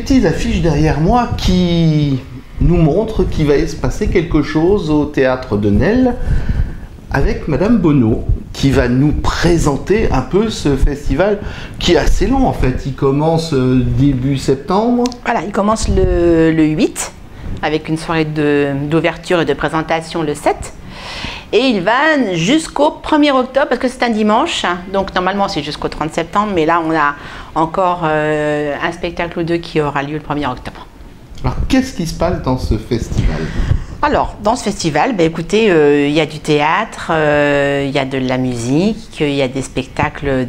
petites affiches derrière moi qui nous montrent qu'il va se passer quelque chose au théâtre de Nesle avec Madame Bonneau, qui va nous présenter un peu ce festival qui est assez long en fait. Il commence début septembre. Voilà, il commence le 8 avec une soirée d'ouverture et de présentation le 7. Et il va jusqu'au 1er octobre parce que c'est un dimanche. Donc normalement c'est jusqu'au 30 septembre, mais là on a encore un spectacle ou deux qui aura lieu le 1er octobre. Alors qu'est-ce qui se passe dans ce festival ? Alors, dans ce festival, écoutez, il y a du théâtre, il y a de la musique, il y a des spectacles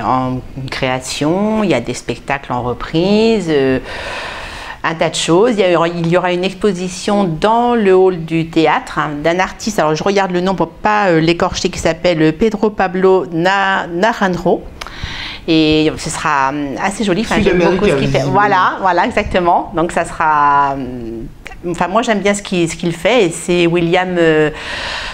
en création, il y a des spectacles en reprise, un tas de choses. Il y aura une exposition dans le hall du théâtre d'un artiste, alors je regarde le nom pour ne pas l'écorcher, qui s'appelle Pedro Pablo Naranjo. Et ce sera assez joli. Enfin, j'aime beaucoup ce qu'il fait. Voilà, exactement. Donc ça sera... Enfin, moi j'aime bien ce qu'il fait et c'est William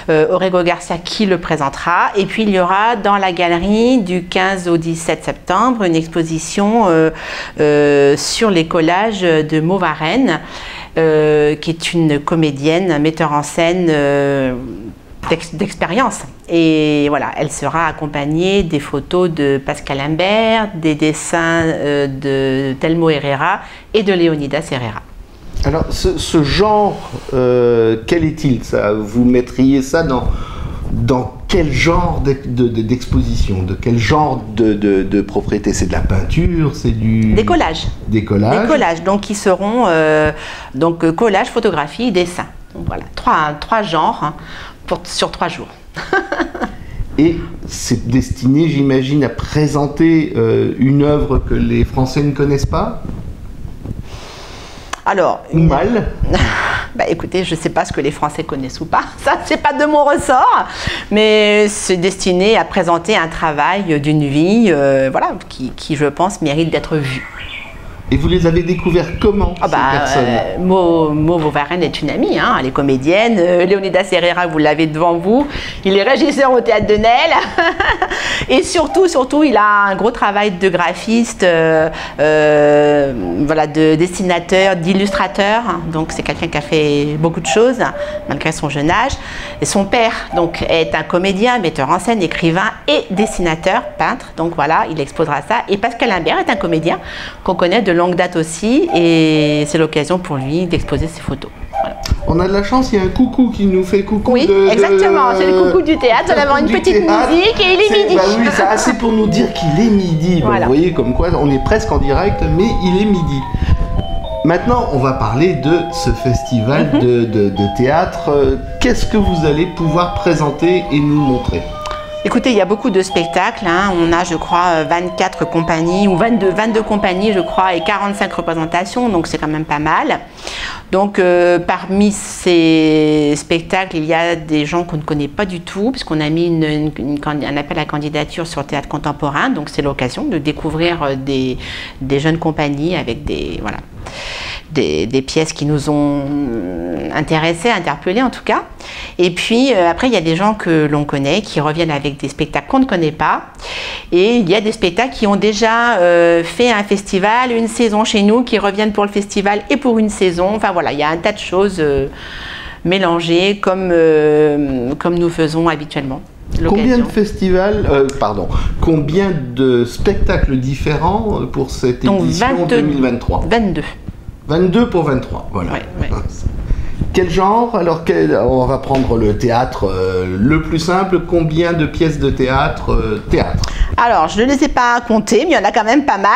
Orrego Garcia qui le présentera. Et puis il y aura dans la galerie du 15 au 17 septembre une exposition sur les collages de Maud Varenne, qui est une comédienne, un metteur en scène d'expérience. Et voilà, elle sera accompagnée des photos de Pascal Imbert, des dessins de Telmo Herrera et de Léonidas Herrera. Alors, ce genre, quel est-il ça? Vous mettriez ça dans quel genre d'exposition? De quel genre de propriété? C'est de la peinture? C'est du... Des collages. Des collages. Des collages, donc qui seront collage, photographie, dessin. Donc voilà, trois genres sur 3 jours. Et c'est destiné, j'imagine, à présenter une œuvre que les Français ne connaissent pas? Alors, ou mal? Écoutez, je ne sais pas ce que les Français connaissent ou pas, ça c'est pas de mon ressort, mais c'est destiné à présenter un travail d'une vie voilà, qui je pense mérite d'être vu. Et vous les avez découverts comment, ces personnes? Maud Varenne est une amie, hein, elle est comédienne. Léonidas Herrera, vous l'avez devant vous, il est régisseur au théâtre de Nesle. Et surtout, il a un gros travail de graphiste, voilà, de dessinateur, d'illustrateur. Donc c'est quelqu'un qui a fait beaucoup de choses, malgré son jeune âge. Et son père donc, est un comédien, metteur en scène, écrivain et dessinateur, peintre. Donc voilà, il exposera ça. Et Pascal Imbert est un comédien qu'on connaît de longue date aussi, et c'est l'occasion pour lui d'exposer ses photos. Voilà. On a de la chance, il y a un coucou qui nous fait coucou. Oui, exactement, c'est le coucou du théâtre, on va avoir une petite musique et il est midi. Oui, c'est assez pour nous dire qu'il est midi. Voilà. Vous voyez comme quoi on est presque en direct, mais il est midi. Maintenant, on va parler de ce festival de théâtre. Qu'est-ce que vous allez pouvoir présenter et nous montrer? Écoutez, il y a beaucoup de spectacles, hein. On a je crois 24 compagnies ou 22 compagnies je crois et 45 représentations, donc c'est quand même pas mal. Donc parmi ces spectacles, il y a des gens qu'on ne connaît pas du tout puisqu'on a mis un appel à candidature sur le théâtre contemporain, donc c'est l'occasion de découvrir des jeunes compagnies avec des pièces qui nous ont intéressés, interpellés en tout cas. Et puis après il y a des gens que l'on connaît qui reviennent avec des spectacles qu'on ne connaît pas. Et il y a des spectacles qui ont déjà fait un festival, une saison chez nous, qui reviennent pour le festival et pour une saison. Enfin voilà, il y a un tas de choses mélangées comme nous faisons habituellement. Combien de festivals, combien de spectacles différents pour cette édition 2023? 22. 22 pour 23, voilà. Ouais. Quel genre? Alors, on va prendre le théâtre le plus simple. Combien de pièces de théâtre Alors, je ne les ai pas comptées, mais il y en a quand même pas mal.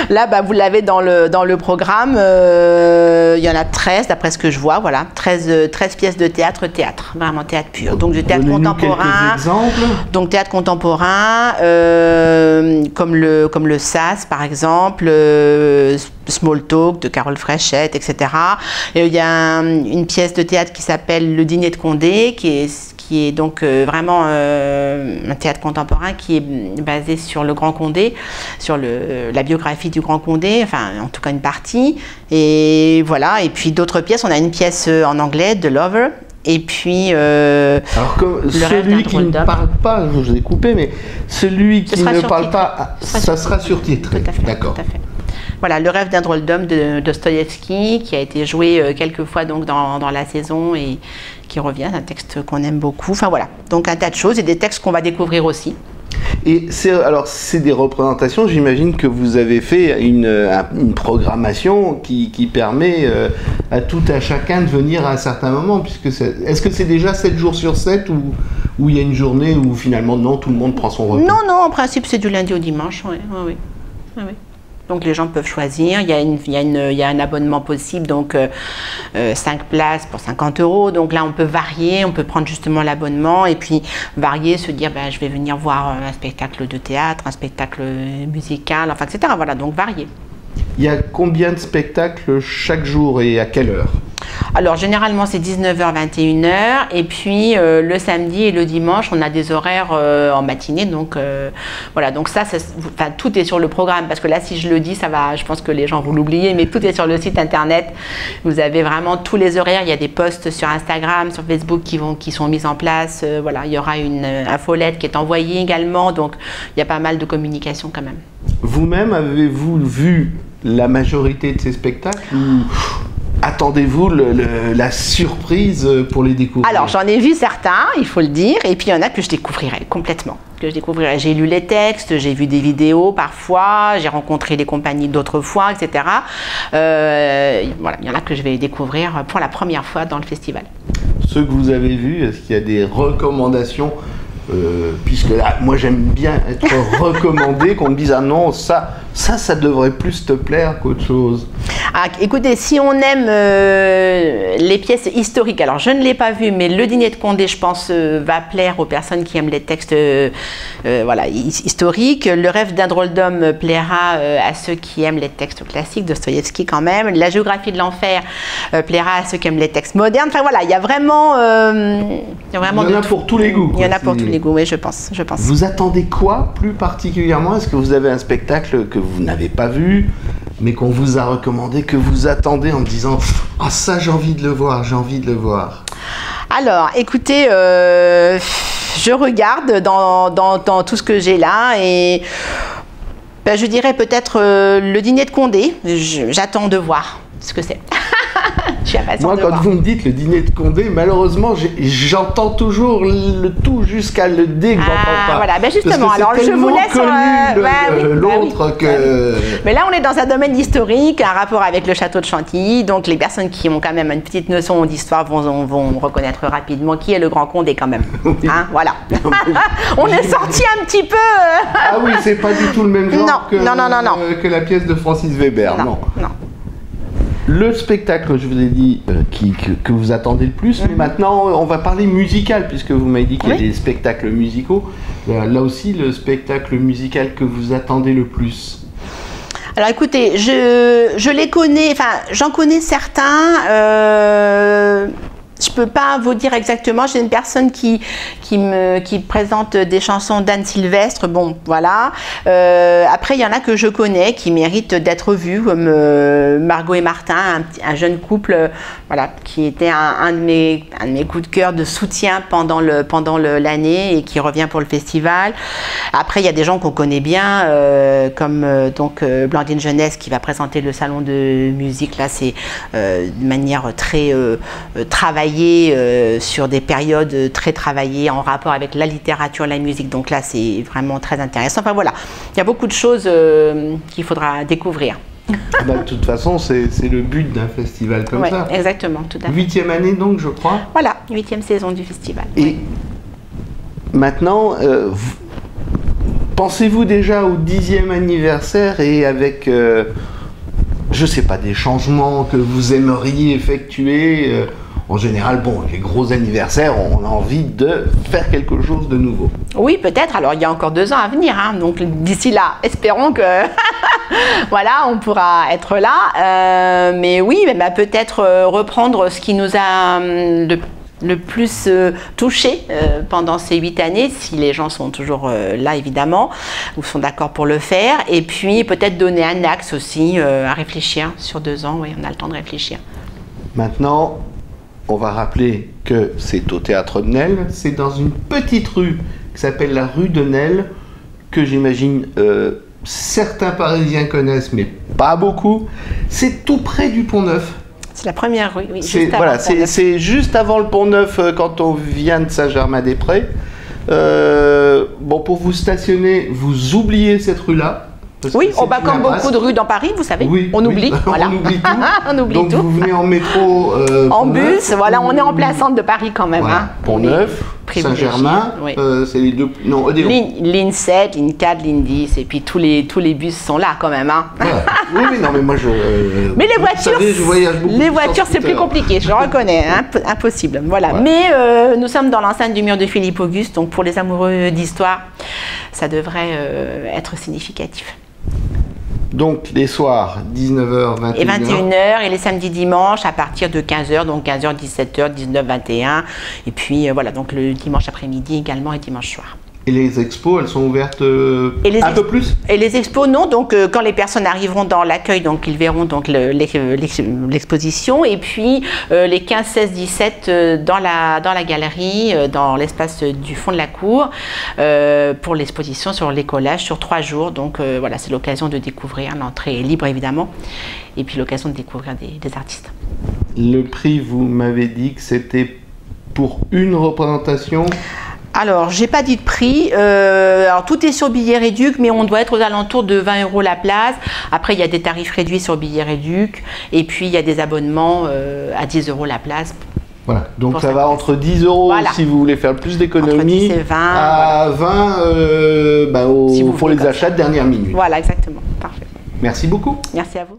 Là, vous l'avez dans le programme. Il y en a 13, d'après ce que je vois. Voilà, 13 pièces de théâtre, vraiment théâtre pur. Donc, du théâtre contemporain. Quelques exemples. Donc, théâtre contemporain, comme le SAS, par exemple, Small Talk de Carole Fréchette, etc. Et il y a une pièce de théâtre qui s'appelle Le Dîner de Condé, qui est donc vraiment un théâtre contemporain qui est basé sur le Grand Condé, sur la biographie du Grand Condé, enfin en tout cas une partie. Et voilà, et puis d'autres pièces, on a une pièce en anglais, The Lover. Et puis, alors que celui qui ne parle pas, je vous ai coupé, mais celui qui ne parle pas, ça sera surtitré. Tout à fait. D'accord. Tout à fait. Voilà, Le rêve d'un drôle d'homme de Dostoïevski, qui a été joué quelques fois donc, dans la saison et qui revient, un texte qu'on aime beaucoup. Enfin voilà, donc un tas de choses et des textes qu'on va découvrir aussi. Et c'est des représentations, j'imagine que vous avez fait une programmation qui permet à tout à chacun de venir à un certain moment, puisque est-ce que c'est déjà 7 jours sur 7 ou il y a une journée où finalement non, tout le monde prend son repas? Non, en principe c'est du lundi au dimanche, oui. Donc les gens peuvent choisir, il y a un abonnement possible, donc 5 places pour 50 €. Donc là on peut varier, on peut prendre justement l'abonnement et puis varier, se dire je vais venir voir un spectacle de théâtre, un spectacle musical, enfin etc. Voilà, donc varier. Il y a combien de spectacles chaque jour et à quelle heure? Alors généralement c'est 19h, 21h et puis le samedi et le dimanche on a des horaires en matinée, donc voilà, donc ça tout est sur le programme, parce que là si je le dis ça va, je pense que les gens vont l'oublier, mais tout est sur le site internet, vous avez vraiment tous les horaires, il y a des posts sur Instagram, sur Facebook qui sont mis en place, voilà, il y aura une infolette qui est envoyée également, donc il y a pas mal de communication quand même. Vous-même, avez-vous vu la majorité de ces spectacles ou attendez-vous la surprise pour les découvrir? Alors j'en ai vu certains, il faut le dire, et puis il y en a que je découvrirai complètement. J'ai lu les textes, j'ai vu des vidéos parfois, j'ai rencontré les compagnies d'autres fois, etc. Voilà, il y en a que je vais découvrir pour la première fois dans le festival. Ceux que vous avez vus, est-ce qu'il y a des recommandations puisque là, moi j'aime bien être recommandé, qu'on me dise ah non, ça devrait plus te plaire qu'autre chose. Ah, écoutez, si on aime les pièces historiques, alors je ne l'ai pas vu, mais Le Dîner de Condé, je pense, va plaire aux personnes qui aiment les textes voilà, historiques. Le rêve d'un drôle d'homme plaira à ceux qui aiment les textes classiques, Dostoïevski quand même. La géographie de l'enfer plaira à ceux qui aiment les textes modernes. Enfin voilà, il y a vraiment, il y en a pour tous les goûts. Il y en a pour tous les goûts, oui, je pense. Vous attendez quoi plus particulièrement? Est-ce que vous avez un spectacle que vous n'avez pas vu, mais qu'on vous a recommandé, que vous attendez en me disant « Ah, ça, j'ai envie de le voir, j'ai envie de le voir ». Alors, écoutez, je regarde dans tout ce que j'ai là et je dirais peut-être Le Dîner de Condé. J'attends de voir ce que c'est. Je suis impatiente de voir. Moi, quand vous me dites Le Dîner de Condé, malheureusement, j'entends toujours le tout jusqu'à le D que j'entends pas. Voilà, justement, alors je vous laisse l'autre que... Mais là, on est dans un domaine historique, un rapport avec le château de Chantilly, donc les personnes qui ont quand même une petite notion d'histoire vont reconnaître rapidement qui est le Grand Condé quand même. Hein, voilà. On est sorti un petit peu... Ah oui, c'est pas du tout le même genre que la pièce de Francis Weber, non. Le spectacle, je vous ai dit, que vous attendez le plus, mais maintenant on va parler musical, puisque vous m'avez dit qu'il y a des spectacles musicaux. Là aussi, le spectacle musical que vous attendez le plus. Alors écoutez, je les connais, enfin j'en connais certains. Je peux pas vous dire exactement. J'ai une personne qui présente des chansons d'Anne Sylvestre. Bon, voilà. Après, il y en a que je connais qui méritent d'être vus, comme Margot et Martin, un jeune couple, voilà, qui était un de mes coups de cœur de soutien pendant l'année et qui revient pour le festival. Après, il y a des gens qu'on connaît bien, comme Blandine Jeunesse qui va présenter le salon de musique. Là, c'est de manière très travaillée. Sur des périodes très travaillées en rapport avec la littérature, la musique, donc là c'est vraiment très intéressant. Enfin voilà, il y a beaucoup de choses qu'il faudra découvrir. De toute façon, c'est le but d'un festival comme ça. Exactement, tout à fait. 8e année donc, je crois. Voilà, 8e saison du festival. Et maintenant, pensez-vous déjà au 10e anniversaire et avec, je sais pas, des changements que vous aimeriez effectuer en général, bon, les gros anniversaires, on a envie de faire quelque chose de nouveau. Oui, peut-être. Alors, il y a encore 2 ans à venir. Hein. Donc, d'ici là, espérons que voilà, on pourra être là. Mais oui, peut-être reprendre ce qui nous a le plus touché pendant ces 8 années, si les gens sont toujours là évidemment, ou sont d'accord pour le faire. Et puis, peut-être donner un axe aussi à réfléchir sur 2 ans. Oui, on a le temps de réfléchir. Maintenant, on va rappeler que c'est au Théâtre de Nesle, c'est dans une petite rue qui s'appelle la rue de Nesle, que j'imagine certains Parisiens connaissent, mais pas beaucoup. C'est tout près du Pont-Neuf. C'est la première rue, oui. Voilà, c'est juste avant le Pont-Neuf quand on vient de Saint-Germain-des-Prés. Bon, pour vous stationner, vous oubliez cette rue-là. Oui, comme beaucoup de rues dans Paris, vous savez, on oublie. Voilà. On oublie tout. On oublie donc tout. Vous venez en métro. En bus, voilà, on est en plein centre de Paris quand même. Voilà. Hein. Pont-Neuf, Saint-Germain, oui. c'est les deux. Non, Odéon. Ligne 7, ligne 4, ligne 10, et puis tous les bus sont là quand même. Hein. Voilà. Oui, non, mais moi je. Mais les voitures, savez, je voyage beaucoup les voitures c'est plus compliqué, je le reconnais, hein, impossible. Voilà. Ouais. Mais nous sommes dans l'enceinte du mur de Philippe Auguste, donc pour les amoureux d'histoire, ça devrait être significatif. Donc les soirs, 19h, 21h. Et 21h, et les samedis dimanches à partir de 15h, donc 15h, 17h, 19h, 21h. Et puis voilà, donc le dimanche après-midi également et dimanche soir. Et les expos, elles sont ouvertes un peu plus? Et les expos, non. Donc, quand les personnes arriveront dans l'accueil, donc ils verront donc l'exposition. Et puis, les 15, 16, 17 dans la galerie, dans l'espace du fond de la cour, pour l'exposition sur les collages sur 3 jours. Donc, voilà, c'est l'occasion de découvrir. L'entrée est libre, évidemment. Et puis, l'occasion de découvrir des artistes. Le prix, vous m'avez dit que c'était pour une représentation? Alors, j'ai pas dit de prix. Alors, tout est sur billet réduc, mais on doit être aux alentours de 20 € la place. Après, il y a des tarifs réduits sur billet réduc. Et puis, il y a des abonnements à 10 € la place. Voilà, donc ça va entre 10 € voilà. Si vous voulez faire plus d'économies, et 20, à voilà. 20 pour les achats de dernière minute. Voilà, exactement. Parfait. Merci beaucoup. Merci à vous.